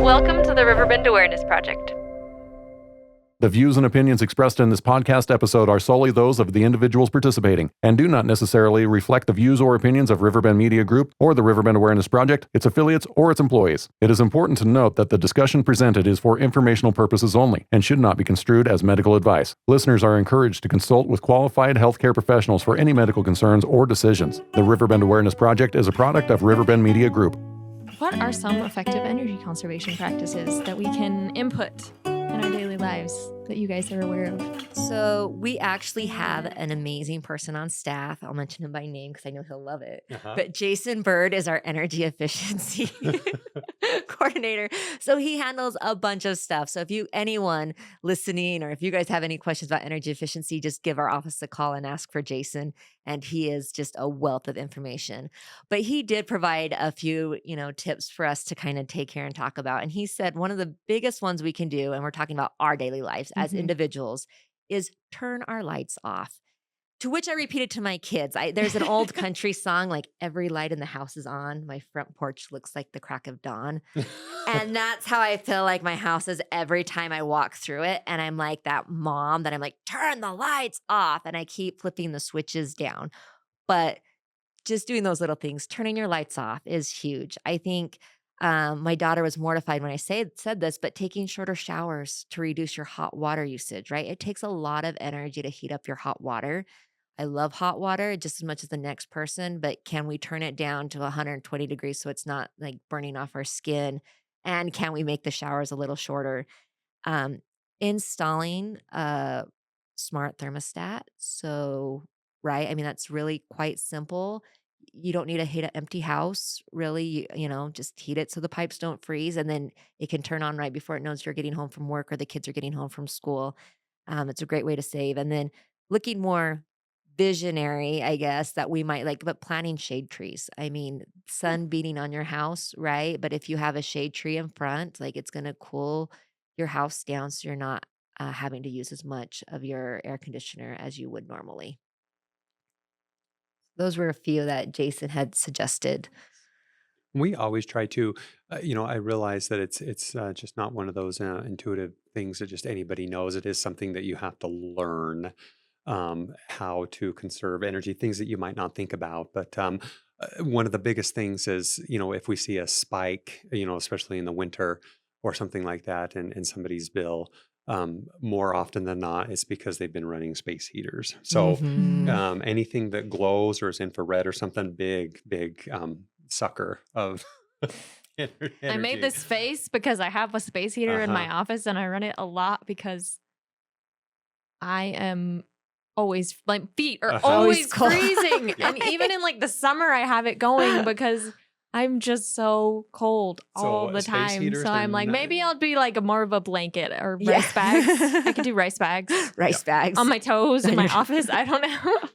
Welcome to the Riverbend Awareness Project. The views and opinions expressed in this podcast episode are solely those of the individuals participating and do not necessarily reflect the views or opinions of Riverbend Media Group or the Riverbend Awareness Project, its affiliates, or its employees. It is important to note that the discussion presented is for informational purposes only and should not be construed as medical advice. Listeners are encouraged to consult with qualified healthcare professionals for any medical concerns or decisions. The Riverbend Awareness Project is a product of Riverbend Media Group. What are some effective energy conservation practices that we can input in our daily lives that you guys are aware of? So we actually have an amazing person on staff. I'll mention him by name because I know he'll love it. But Jason Bird is our energy efficiency coordinator. So he handles a bunch of stuff. So if anyone listening, or if you guys have any questions about energy efficiency, just give our office a call and ask for Jason. And he is just a wealth of information. But he did provide a few, tips for us to kind of take care and talk about. And he said one of the biggest ones we can do, and we're talking about our daily lives as individuals, is turn our lights off. To which I repeated to my kids. There's an old country song, like every light in the house is on. My front porch looks like the crack of dawn. And that's how I feel like my house is every time I walk through it. And I'm like that mom that I'm like, turn the lights off. And I keep flipping the switches down. But just doing those little things, turning your lights off is huge. I think my daughter was mortified when I said this, but taking shorter showers to reduce your hot water usage, right? It takes a lot of energy to heat up your hot water. I love hot water just as much as the next person, but can we turn it down to 120 degrees so it's not like burning off our skin? And can we make the showers a little shorter? Installing a smart thermostat. So, right, I mean, that's really quite simple. You don't need to heat an empty house, really. Just heat it so the pipes don't freeze, and then it can turn on right before it knows you're getting home from work or the kids are getting home from school. It's a great way to save. And then looking more visionary, I guess, that we might like, but planting shade trees. I mean, sun beating on your house, right? But if you have a shade tree in front, like it's going to cool your house down so you're not having to use as much of your air conditioner as you would normally. Those were a few that Jason had suggested. We always try to, I realize that it's just not one of those intuitive things that just anybody knows. It is something that you have to learn how to conserve energy, things that you might not think about. But one of the biggest things is, if we see a spike, especially in the winter or something like that in somebody's bill, more often than not, it's because they've been running space heaters. So anything that glows or is infrared or something, big sucker of energy. I made this face because I have a space heater in my office and I run it a lot because I am always, like, feet are always freezing. And even in like the summer, I have it going because I'm just so cold all the time. So I'm like, maybe I'll be like more of a blanket or rice bags. I could do rice bags. Bags. On my toes in my office. I don't know.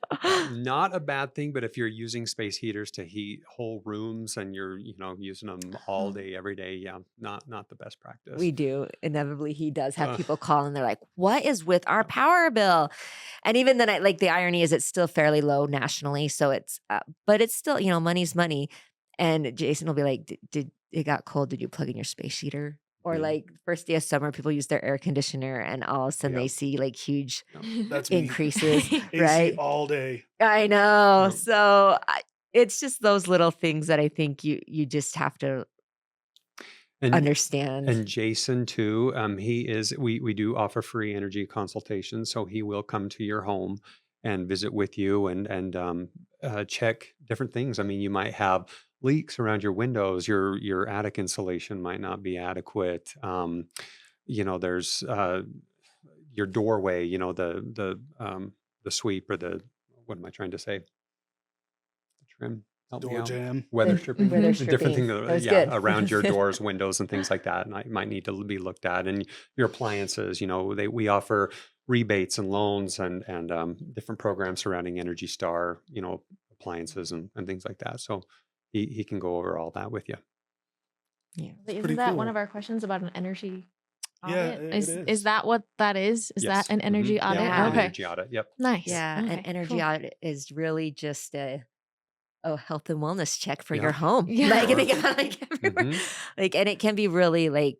Not a bad thing, but if you're using space heaters to heat whole rooms and you're, using them all day, every day, not the best practice. We do. Inevitably, he does have people call and they're like, what is with our power bill? And even then, the irony is it's still fairly low nationally. So it's, but it's still, money's money. And Jason will be like, did it got cold? Did you plug in your space heater? Or like first day of summer, people use their air conditioner and all of a sudden they see like huge increases, right? AC all day. I know. So it's just those little things that I think you just have to understand. And Jason too, we do offer free energy consultations. So he will come to your home and visit with you and check different things. I mean, you might have leaks around your windows, your attic insulation might not be adequate. There's your doorway, the sweep or what am I trying to say? The trim. Help me Door out. jam. Weather stripping. Weather Different stripping. things around your doors, windows, and things like that. And it might need to be looked at. And your appliances, we offer rebates and loans and different programs surrounding Energy Star, appliances and things like that. So he can go over all that with you. Yeah. Isn't that one of our questions about an energy audit? Yeah, is that what that is? Is Yes. that an energy audit? Yeah. Okay. Energy audit. Yep. Nice. Yeah. Okay, An energy cool. audit is really just health and wellness check for Yeah. your home. Yeah. Like, they got like everywhere. Mhm. Like, and it can be really like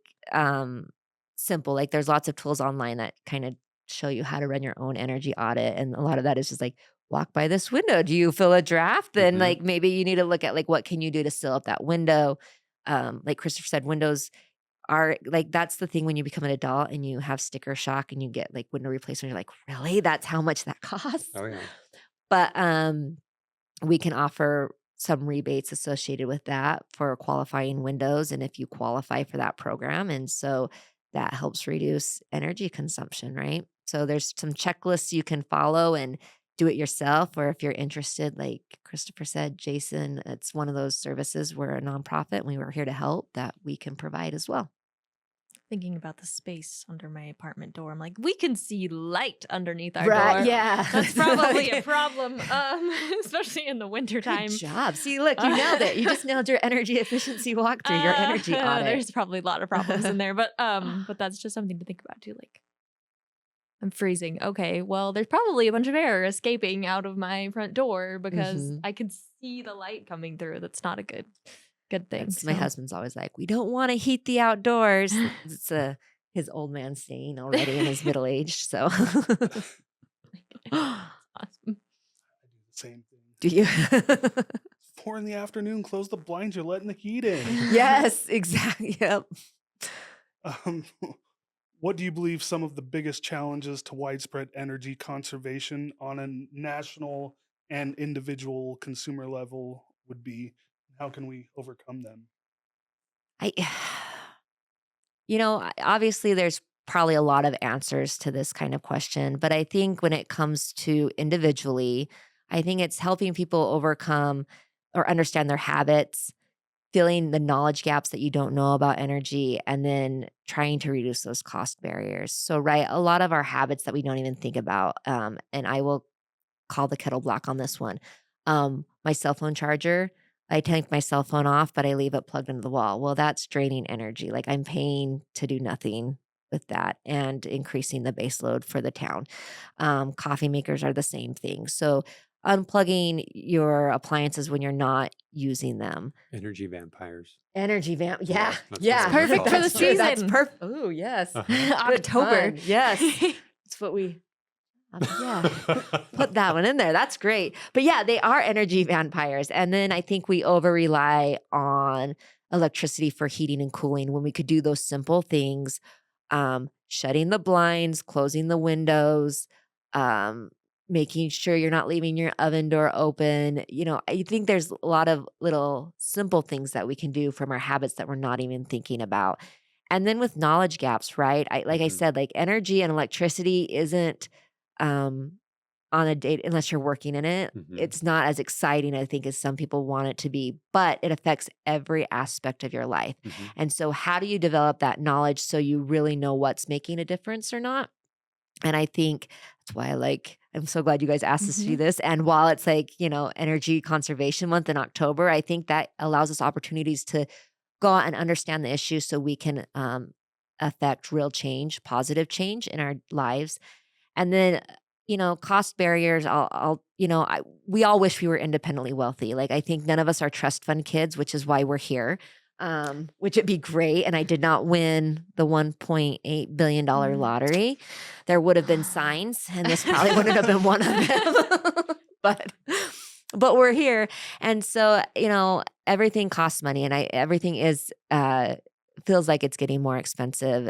simple. Like, there's lots of tools online that kind of show you how to run your own energy audit. And a lot of that is just like, walk by this window. Do you feel a draft? Then Mhm. like maybe you need to look at like what can you do to seal up that window. Like Christopher said, windows are like, that's the thing when you become an adult and you have sticker shock and you get like window replacement. You're like, really? That's how much that costs? Oh yeah. But we can offer some rebates associated with that for qualifying windows and if you qualify for that program. And so that helps reduce energy consumption, right? So there's some checklists you can follow and do it yourself. Or if you're interested, like Christopher said, Jason, it's one of those services. We're a nonprofit and we were here to help that we can provide as well. Thinking about the space under my apartment door, I'm like, we can see light underneath our Right, door. yeah. That's probably a problem, especially in the Good wintertime. job. See, look, you nailed it. You just nailed your energy efficiency walkthrough, your energy audit. There's probably a lot of problems in there, but that's just something to think about too. Like, I'm freezing. Okay, well, there's probably a bunch of air escaping out of my front door because Mhm. I can see the light coming through. That's not a good thing. My So- husband's always like, we don't want to heat the outdoors. It's his old man saying already in his middle age. So Awesome. Same thing. do you? 4 in the afternoon, close the blinds, you're letting the heat in. Yes, exactly. Yep. Um, what do you believe some of the biggest challenges to widespread energy conservation on a national and individual consumer level would be? How can we overcome them? Obviously there's probably a lot of answers to this kind of question, but I think when it comes to individually, I think it's helping people overcome or understand their habits, filling the knowledge gaps that you don't know about energy, and then trying to reduce those cost barriers. So, right, a lot of our habits that we don't even think about, and I will call the kettle black on this one. My cell phone charger, I take my cell phone off, but I leave it plugged into the wall. Well, that's draining energy. Like, I'm paying to do nothing with that and increasing the base load for the town. Coffee makers are the same thing. So unplugging your appliances when you're not using them. Energy vampires. Energy vamp. Yeah. that's what Yeah. they're Perfect for the That's true. That's season. perfect. Oh, yes. Uh-huh. Good October. pun. Yes. That's what we. Yeah. Put that one in there. That's great. But yeah, they are energy vampires. And then I think we over rely on electricity for heating and cooling when we could do those simple things, shutting the blinds, closing the windows, making sure you're not leaving your oven door open. I think there's a lot of little simple things that we can do from our habits that we're not even thinking about. And then with knowledge gaps, right? I Mhm. said, like, energy and electricity isn't on a date unless you're working in it. Mhm. It's not as exciting, I think, as some people want it to be, but it affects every aspect of your life. Mhm. And so how do you develop that knowledge so you really know what's making a difference or not? And I think that's why I'm so glad you guys asked us to do this. And while it's Energy Conservation Month in October, I think that allows us opportunities to go out and understand the issue so we can affect real change, positive change in our lives. And then, cost barriers, we all wish we were independently wealthy. Like, I think none of us are trust fund kids, which is why we're here, which would be great. And I did not win the $1.8 billion lottery. There would have been signs, and this probably wouldn't have been one of them. But we're here. And so, everything costs money, and everything is, feels like it's getting more expensive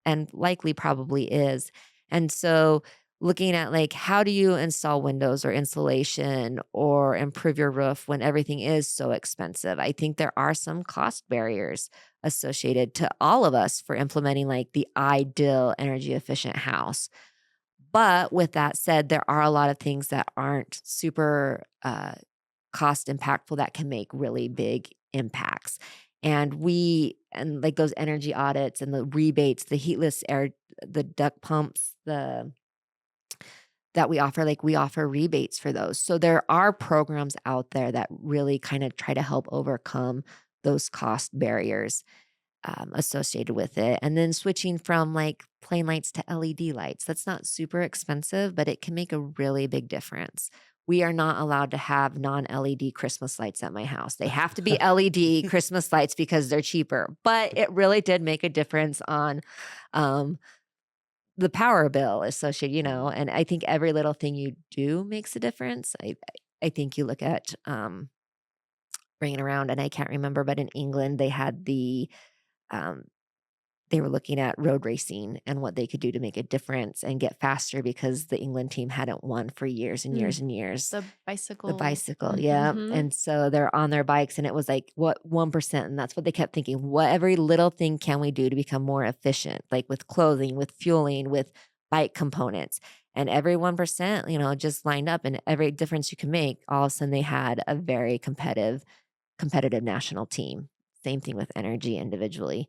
and likely probably is. And so looking at how do you install windows or insulation or improve your roof when everything is so expensive? I think there are some cost barriers associated to all of us for implementing the ideal energy efficient house. But with that said, there are a lot of things that aren't super cost impactful that can make really big impacts. And those energy audits and the rebates, the heatless air, the duct pumps, that we offer, we offer rebates for those. So there are programs out there that really kind of try to help overcome those cost barriers associated with it. And then switching from plain lights to LED lights. That's not super expensive, but it can make a really big difference we are not allowed to have non-LED Christmas lights at my house. They have to be LED Christmas lights because they're cheaper. But it really did make a difference on the power bill associated, and I think every little thing you do makes a difference. I think you look at bringing around, and I can't remember, but in England, they had they were looking at road racing and what they could do to make a difference and get faster because the England team hadn't won for years and years and years. The bicycle. The bicycle, yeah. And so they're on their bikes, and it was like, what, 1%? And that's what they kept thinking. What every little thing can we do to become more efficient, like with clothing, with fueling, with bike components? And every 1%, just lined up, and every difference you can make, all of a sudden they had a very competitive national team. Same thing with energy individually.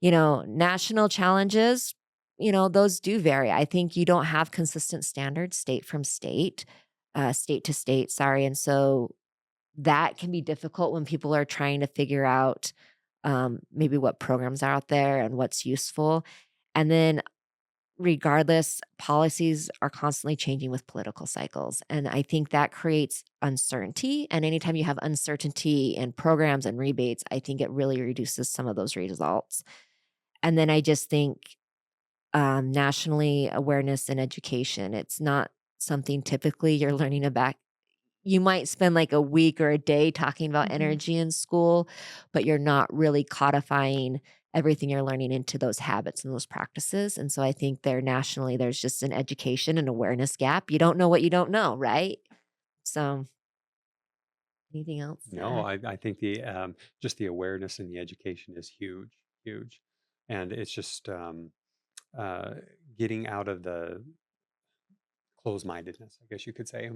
National challenges, those do vary. I think you don't have consistent standards state from state, state to state, sorry. And so that can be difficult when people are trying to figure out maybe what programs are out there and what's useful. And then regardless, policies are constantly changing with political cycles. And I think that creates uncertainty. And anytime you have uncertainty in programs and rebates, I think it really reduces some of those results. And then I just think nationally, awareness and education, it's not something typically you're learning about. You might spend like a week or a day talking about energy in school, but you're not really codifying everything you're learning into those habits and those practices. And so I think nationally, there's just an education and awareness gap. You don't know what you don't know, right? So anything else? No, I think just the awareness and the education is huge, huge. And it's just getting out of the closed-mindedness, I guess you could say.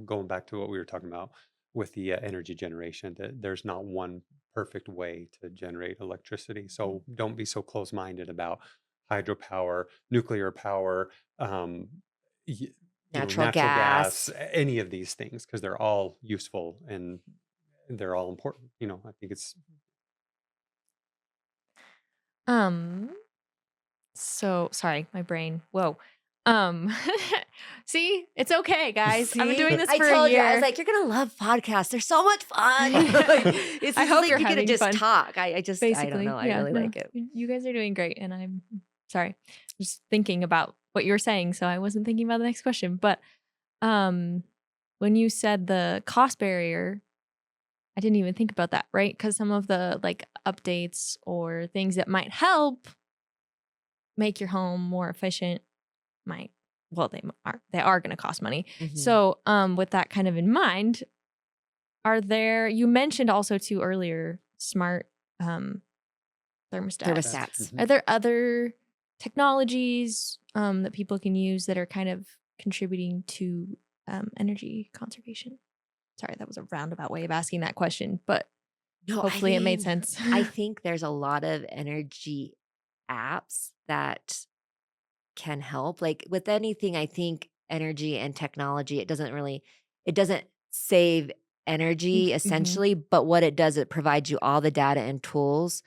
Going back to what we were talking about with the energy generation, that there's not one perfect way to generate electricity. So don't be so closed-minded about hydropower, nuclear power, natural gas, any of these things, because they're all useful and they're all important. I think it's So sorry, my brain. Whoa. See, it's okay, guys. I've been doing this I for told a year. you, I was like, you're gonna love podcasts. They're so much fun. It's I hope like you're you having just fun. talk. I don't know. I really like it. You guys are doing great, and I'm sorry. Just thinking about what you were saying, so I wasn't thinking about the next question. But when you said the cost barrier, I didn't even think about that, right? Because some of the like updates or things that might help make your home more efficient they are going to cost money. So with that kind of in mind, you mentioned also too earlier smart thermostats. Are there other technologies that people can use that are kind of contributing to energy conservation? Sorry, that was a roundabout way of asking that question, but hopefully it made sense. I think there's a lot of energy apps that can help. Like with anything, I think energy and technology, it doesn't save energy essentially, but what it does, it provides you all the data and tools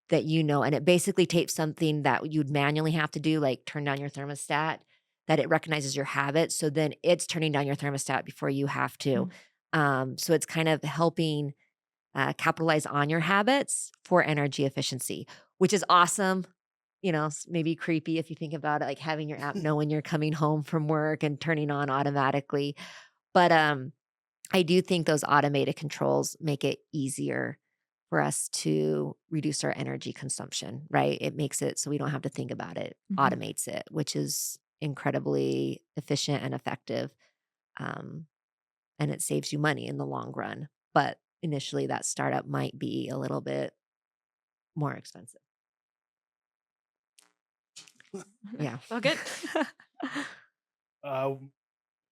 that and it basically takes something that you'd manually have to do, like turn down your thermostat, that it recognizes your habits. So then it's turning down your thermostat before you have to. So it's kind of helping capitalize on your habits for energy efficiency, which is awesome. Maybe creepy if you think about it, like having your app know when you're coming home from work and turning on automatically. But I do think those automated controls make it easier for us to reduce our energy consumption, right? It makes it so we don't have to think about it, automates it, which is incredibly efficient and effective. And it saves you money in the long run. But initially, that startup might be a little bit more expensive. Yeah. Well, good.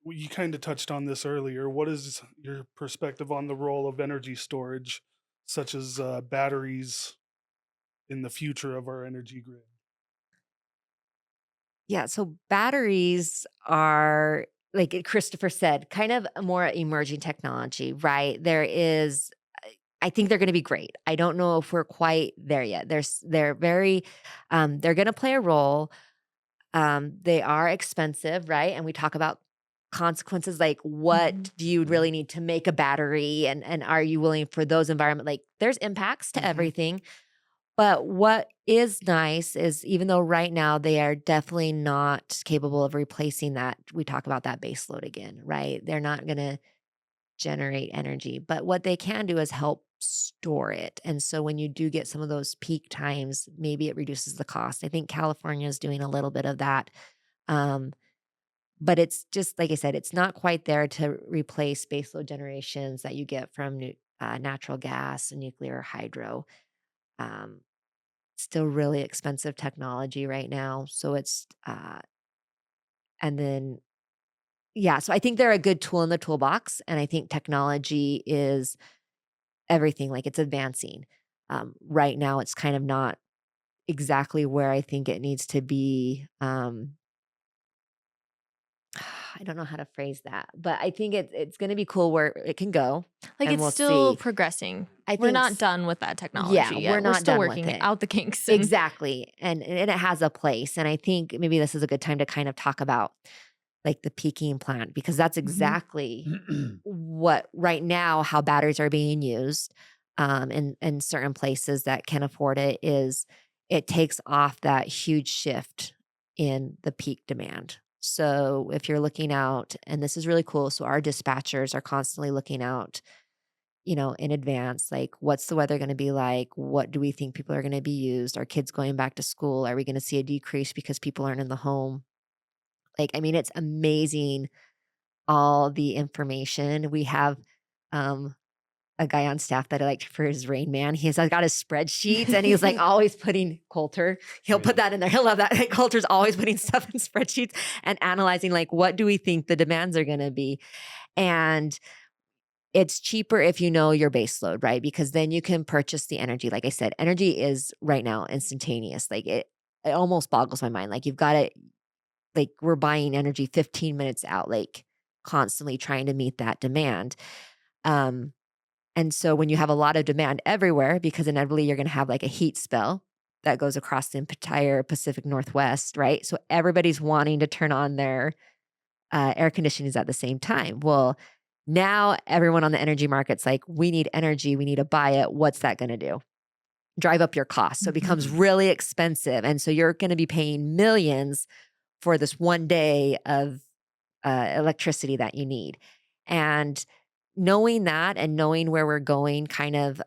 You kind of touched on this earlier. What is your perspective on the role of energy storage, such as batteries, in the future of our energy grid? Yeah, so batteries are, like Christopher said, kind of a more emerging technology, right? I think they're going to be great. I don't know if we're quite there yet. They're very, they're going to play a role. They are expensive, right? And we talk about consequences, like what do you really need to make a battery, and are you willing for those environment, like there's impacts to everything. But what is nice is even though right now they are definitely not capable of replacing that, we talk about that base load again, right? They're not going to generate energy, but what they can do is help store it. And so when you do get some of those peak times, maybe it reduces the cost. I think California is doing a little bit of that. But it's just, like I said, it's not quite there to replace baseload generations that you get from natural gas, nuclear, hydro. Still really expensive technology right now. So it's, and then, yeah, so I think they're a good tool in the toolbox. And I think technology is everything, like it's advancing. Right now, it's kind of not exactly where I think it needs to be. I don't know how to phrase that, but I think it's going to be cool where it can go. Like and it's we'll still see. progressing. I We're think not s- done with that technology Yeah, yet. we're not still done with working it. out the kinks. and- Exactly. And it has a place. And I think maybe this is a good time to kind of talk about like the peaking plant, because that's exactly what right now, how batteries are being used in certain places that can afford it, is it takes off that huge shift in the peak demand. So if you're looking out, and this is really cool, so our dispatchers are constantly looking out, in advance, like what's the weather going to be like? What do we think people are going to be used? Are kids going back to school? Are we going to see a decrease because people aren't in the home? Like, I mean, it's amazing all the information. We have a guy on staff that I like for his Rain Man. He's got his spreadsheets and he's like always putting Coulter. He'll put that in there. He'll love that. Like, Coulter's always putting stuff in spreadsheets and analyzing like what do we think the demands are going to be. And it's cheaper if you know your base load, right? Because then you can purchase the energy. Like I said, energy is right now instantaneous. Like it almost boggles my mind. Like you've got it, like we're buying energy 15 minutes out, like constantly trying to meet that demand. And so when you have a lot of demand everywhere, because inevitably you're going to have like a heat spell that goes across the entire Pacific Northwest, right? So everybody's wanting to turn on their air conditionings at the same time. Well, now everyone on the energy market's like, we need energy, we need to buy it. What's that going to do? Drive up your costs. So it becomes really expensive. And so you're going to be paying millions for this one day of electricity that you need. And knowing that and knowing where we're going kind of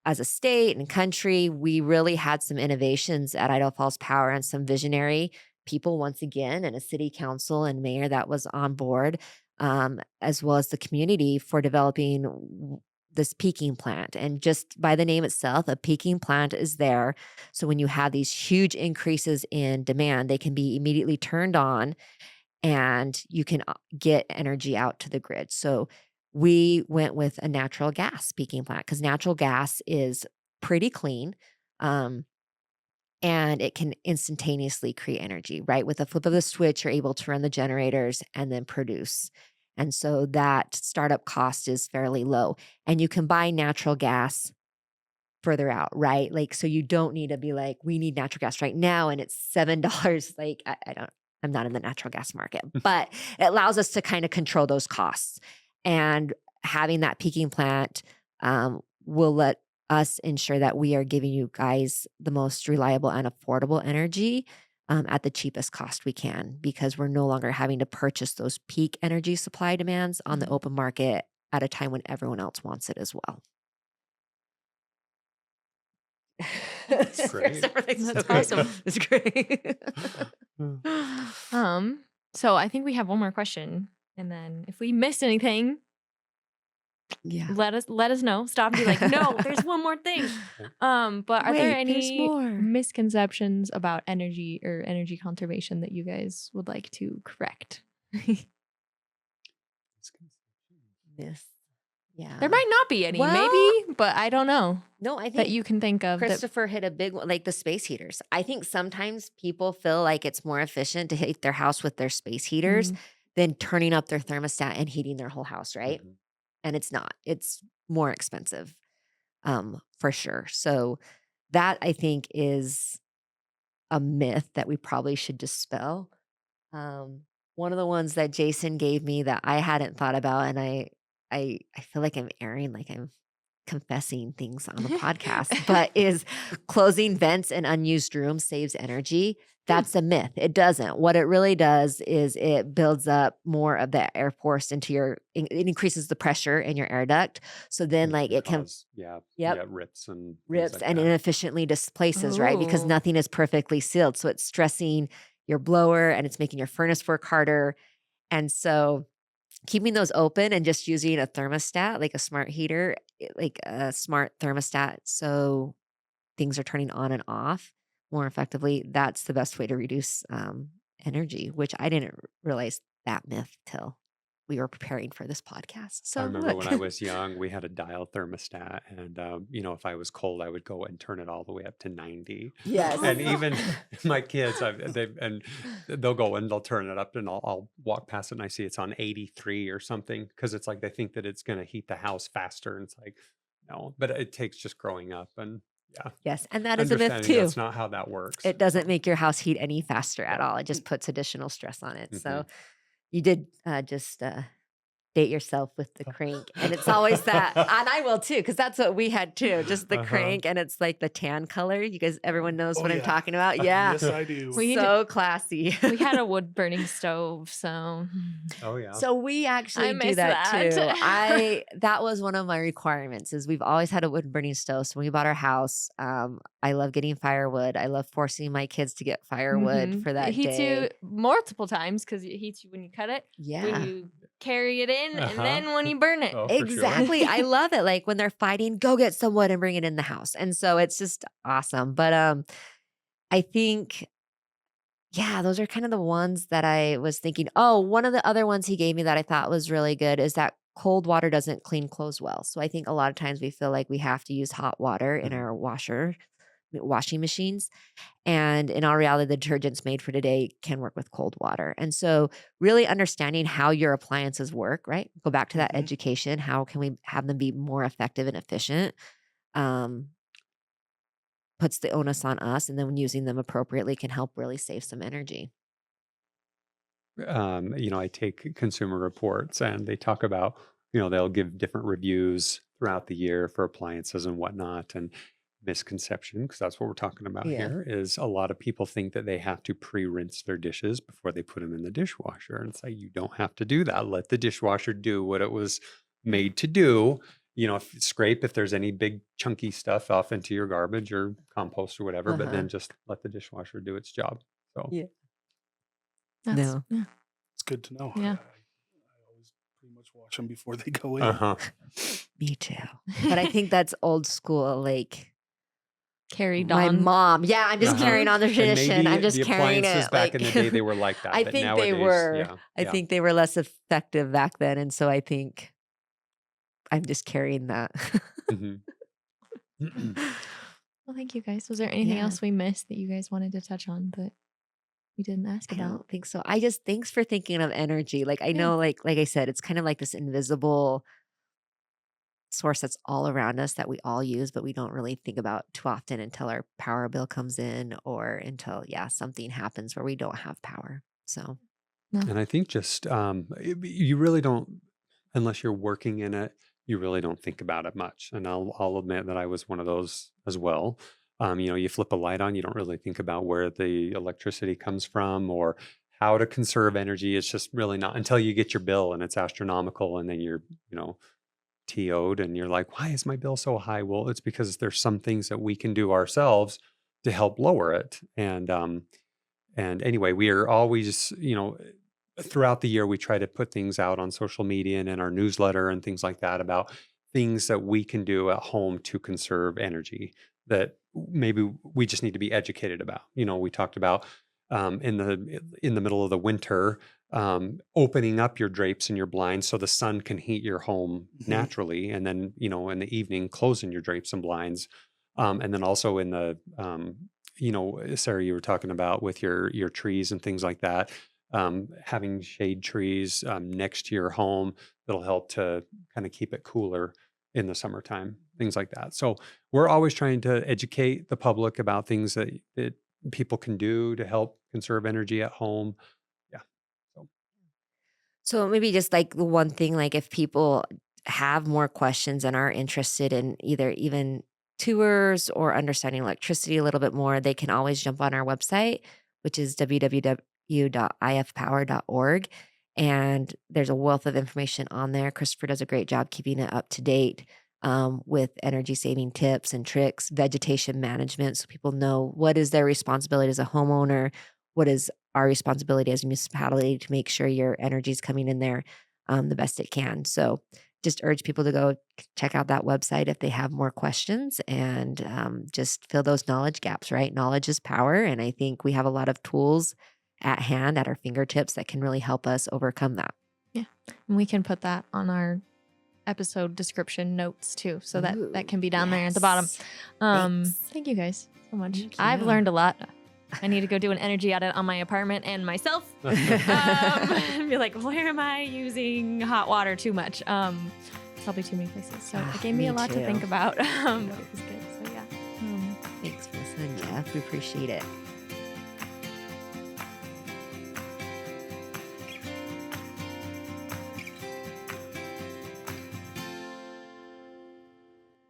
as a state and country, we really had some innovations at Idaho Falls Power and some visionary people once again, and a city council and mayor that was on board, as well as the community for developing this peaking plant. And just by the name itself, a peaking plant is there. So when you have these huge increases in demand, they can be immediately turned on and you can get energy out to the grid. So we went with a natural gas peaking plant because natural gas is pretty clean. And it can instantaneously create energy, right? With a flip of the switch, you're able to run the generators and then produce. And so that startup cost is fairly low. And you can buy natural gas further out, right? Like, so you don't need to be like, we need natural gas right now and it's $7. Like, I'm not in the natural gas market, but it allows us to kind of control those costs. And having that peaking plant will let us ensure that we are giving you guys the most reliable and affordable energy at the cheapest cost we can, because we're no longer having to purchase those peak energy supply demands on the open market at a time when everyone else wants it as well. That's great. That's awesome. It's great. So I think we have one more question, and then if we missed anything, Yeah. let us know. Stop and be like, no, there's one more thing. But are there Wait, there's any more. misconceptions about energy or energy conservation that you guys would like to correct? This. Yeah. There might not be any, Well- maybe, but I don't know No, I that think you can think of. That, Christopher hit a big one, like the space heaters. I think sometimes people feel like it's more efficient to heat their house with their space heaters than turning up their thermostat and heating their whole house, right? And it's not. It's more expensive, for sure. So that I think is a myth that we probably should dispel. one of the ones that Jason gave me that I hadn't thought about, and I feel like I'm airing, like I'm confessing things on the podcast, but is closing vents and unused rooms saves energy. That's a myth. It doesn't. What it really does is it builds up more of the air force into it increases the pressure in your air duct. So then Which like can it can cause, rips and things rips like and that. inefficiently displaces, right? Because Ooh. nothing is perfectly sealed. So it's stressing your blower and it's making your furnace work harder. And so keeping those open and just using a thermostat, like a smart heater, like a smart thermostat, so things are turning on and off more effectively, that's the best way to reduce energy, which I didn't realize that myth till we were preparing for this podcast. So I remember when I look. was young, we had a dial thermostat, and if I was cold, I would go and turn it all the way up to 90. Yes. And even my kids, they'll go and they'll turn it up, and I'll walk past it, and I see it's on 83 or something, because it's like they think that it's going to heat the house faster, and it's like, no, but it takes just growing up, and Yes, and that is a myth understanding too. that's not how that works. It doesn't make your house heat any faster at Yeah. all. It just puts additional stress on it. So Mhm. you did just date yourself with the crank. And it's always that. And I will too, because that's what we had too. Just the Uh-huh. crank. And it's like the tan color. You guys, everyone knows Oh, what I'm yeah. talking about. Yeah. Yes, I do. We So classy. We had a wood burning stove, so Oh yeah. So we actually do miss that, that. too. That was one of my requirements is we've always had a wood burning stove. So when we bought our house, I love getting firewood. I love forcing my kids to get firewood Mhm. for that it heats day. you multiple times because it heats you when you cut it, Yeah. when you carry it in, Uh-huh. and then when you burn it. Oh, for sure. Exactly. I love it. Like when they're fighting, go get some wood and bring it in the house. And so it's just awesome. But I think those are kind of the ones that I was thinking. Oh, one of the other ones he gave me that I thought was really good is that cold water doesn't clean clothes well. So I think a lot of times we feel like we have to use hot water in Mhm. our washing machines. And in all reality, the detergents made for today can work with cold water. And so really understanding how your appliances work, right? Go back to that Mhm. education. How can we have them be more effective and efficient? Puts the onus on us. And then when using them appropriately can help really save some energy. I take Consumer Reports, and they talk about, they'll give different reviews throughout the year for appliances and whatnot. And misconception, because that's what we're talking about Yeah. here, is a lot of people think that they have to pre-rinse their dishes before they put them in the dishwasher. And it's like, you don't have to do that. Let the dishwasher do what it was made to do. Scrape if there's any big chunky stuff off into your garbage or compost or whatever, but then just let the dishwasher do its job. So Yeah. That's- No. yeah. It's good to know. Yeah. I always pretty much watch them before they go in. uh-huh. Me too. But I think that's old school, like Carried my on. mom. Yeah, I'm just Uh-huh. carrying on the And tradition. maybe I'm just the carrying appliances it. back like- in the day, they were like that. I but think nowadays, they were. Yeah, I think they were less effective back then. And so I think I'm just carrying that. Mhm. Well, thank you guys. Was there anything Yeah. else we missed that you guys wanted to touch on that we didn't ask I about? don't think so. I just thanks for thinking of energy. Like I Yeah. know, like I said, it's kind of like this invisible source that's all around us that we all use, but we don't really think about too often until our power bill comes in or until something happens where we don't have power. So And I think just you really don't, unless you're working in it, you really don't think about it much. And I'll admit that I was one of those as well. You flip a light on, you don't really think about where the electricity comes from or how to conserve energy. It's just really not until you get your bill and it's astronomical, and then you're TO'd and you're like, why is my bill so high? Well, it's because there's some things that we can do ourselves to help lower it. And anyway, we are always, throughout the year, we try to put things out on social media and in our newsletter and things like that about things that we can do at home to conserve energy that maybe we just need to be educated about. We talked about in the middle of the winter, opening up your drapes and your blinds so the sun can heat your home Mhm. naturally, and then in the evening closing your drapes and blinds, and then also in the Sarah, you were talking about with your trees and things like that, having shade trees next to your home that'll help to kind of keep it cooler in the summertime, things like that. So we're always trying to educate the public about things that people can do to help conserve energy at home. Yeah. So So maybe just like the one thing, like if people have more questions and are interested in either even tours or understanding electricity a little bit more, they can always jump on our website, which is www.ifpower.org. And there's a wealth of information on there. Christopher does a great job keeping it up to date with energy saving tips and tricks, vegetation management, so people know what is their responsibility as a homeowner, what is our responsibility as a municipality to make sure your energy is coming in there the best it can. So just urge people to go check out that website if they have more questions and just fill those knowledge gaps, right? Knowledge is power. And I think we have a lot of tools at hand at our fingertips that can really help us overcome that. Yeah. And we can put that on our episode description notes too. So that can be down there at the bottom. Thank you guys so much. I've learned a lot. I need to go do an energy audit on my apartment and myself. And be like, where am I using hot water too much? Probably too many places. So it gave me a lot to think about. It was good. So yeah. Thanks for listening, Jeff. We appreciate it.